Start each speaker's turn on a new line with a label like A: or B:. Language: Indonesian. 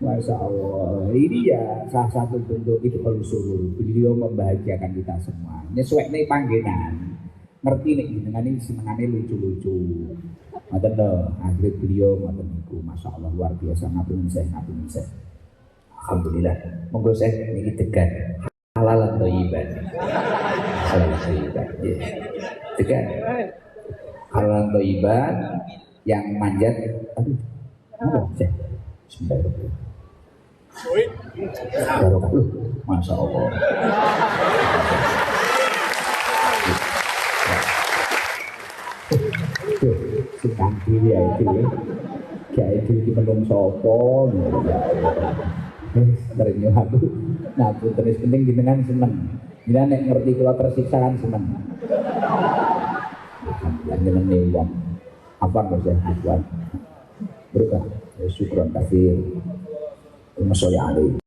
A: Masya Allah, ini ya salah satu bentuk itu suruh beliau membahagiakan kita semua. Nyesuai nih panggilan, ngerti nih dengan ini senengannya lucu-lucu. Maten loh, akhirnya beliau maten niku, Masya Allah luar biasa ngapain saya. Alhamdulillah, monggo saya ini tegar halal atau ibadah, halal atau ibadah, tegar halal atau ibadah yang manjat, aduh, saya. Bismillahirrahmanirrahim. Masya Allah. Sukan diri ya itu ya. Kayak itu di penung sopo. Ternyata aku. Nah, terus penting jenengan seneng. Jenengan nek ngerti kula tersiksa kan seneng. Alhamdulillah jenengan nih wong. Apa nggak saya buat berkah. Syukran kafir. Masya Allah.